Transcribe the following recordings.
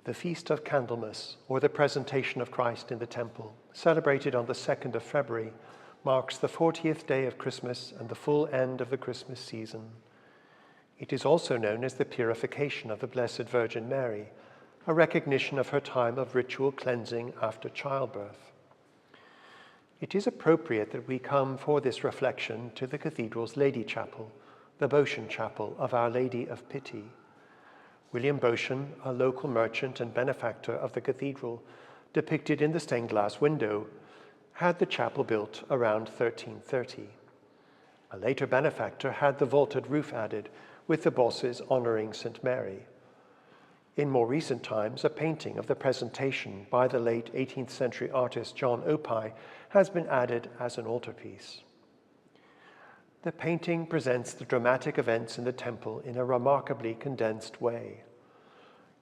The Feast of Candlemas, or the Presentation of Christ in the Temple, celebrated on the 2nd of February, marks the 40th day of Christmas and the full end of the Christmas season. It is also known as the Purification of the Blessed Virgin Mary, a recognition of her time of ritual cleansing after childbirth. It is appropriate that we come for this reflection to the cathedral's Lady Chapel, the Beauchamp Chapel of Our Lady of Pity. William Beauchamp, a local merchant and benefactor of the cathedral, depicted in the stained glass window, had the chapel built around 1330. A later benefactor had the vaulted roof added, with the bosses honoring St. Mary. In more recent times, a painting of the Presentation by the late 18th century artist John Opie has been added as an altarpiece. The painting presents the dramatic events in the temple in a remarkably condensed way.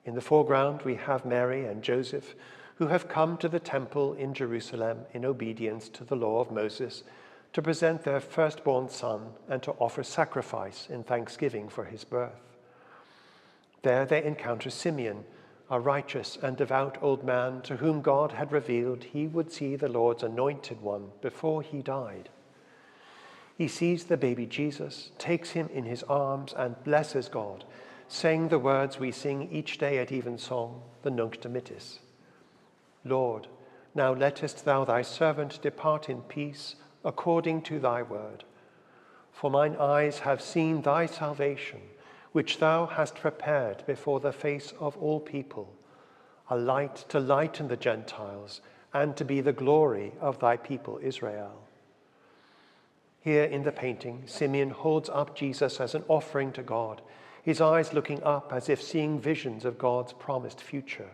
In the foreground, we have Mary and Joseph, who have come to the temple in Jerusalem in obedience to the law of Moses to present their firstborn son and to offer sacrifice in thanksgiving for his birth. There they encounter Simeon, a righteous and devout old man to whom God had revealed he would see the Lord's anointed one before he died. He sees the baby Jesus, takes him in his arms and blesses God, saying the words we sing each day at evensong, the Nunc Dimittis. Lord, now lettest thou thy servant depart in peace according to thy word. For mine eyes have seen thy salvation, which thou hast prepared before the face of all people, a light to lighten the Gentiles and to be the glory of thy people Israel. Here in the painting, Simeon holds up Jesus as an offering to God, his eyes looking up as if seeing visions of God's promised future.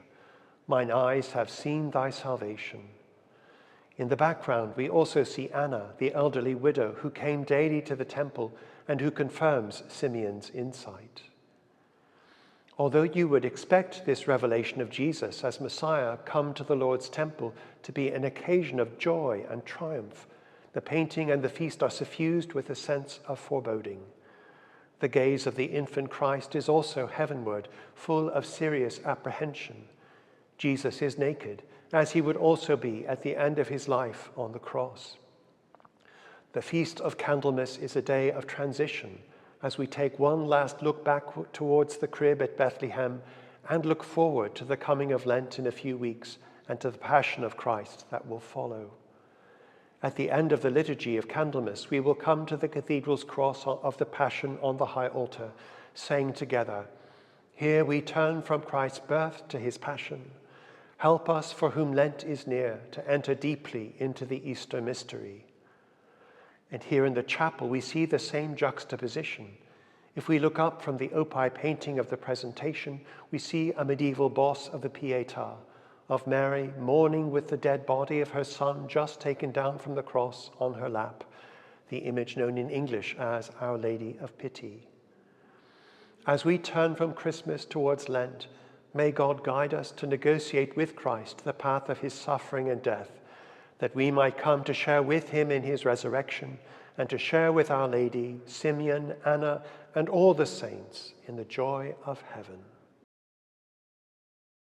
Mine eyes have seen thy salvation. In the background, we also see Anna, the elderly widow who came daily to the temple and who confirms Simeon's insight. Although you would expect this revelation of Jesus as Messiah come to the Lord's temple to be an occasion of joy and triumph, the painting and the feast are suffused with a sense of foreboding. The gaze of the infant Christ is also heavenward, full of serious apprehension. Jesus is naked, as he would also be at the end of his life on the cross. The Feast of Candlemas is a day of transition, as we take one last look back towards the crib at Bethlehem and look forward to the coming of Lent in a few weeks and to the Passion of Christ that will follow. At the end of the liturgy of Candlemas, we will come to the cathedral's cross of the Passion on the high altar, saying together, "Here we turn from Christ's birth to his passion. Help us, for whom Lent is near, to enter deeply into the Easter mystery." And here in the chapel, we see the same juxtaposition. If we look up from the Opie painting of the Presentation, we see a medieval boss of the Pietà, of Mary mourning with the dead body of her son just taken down from the cross on her lap, the image known in English as Our Lady of Pity. As we turn from Christmas towards Lent, may God guide us to negotiate with Christ the path of his suffering and death, that we might come to share with him in his resurrection and to share with Our Lady, Simeon, Anna, and all the saints in the joy of heaven.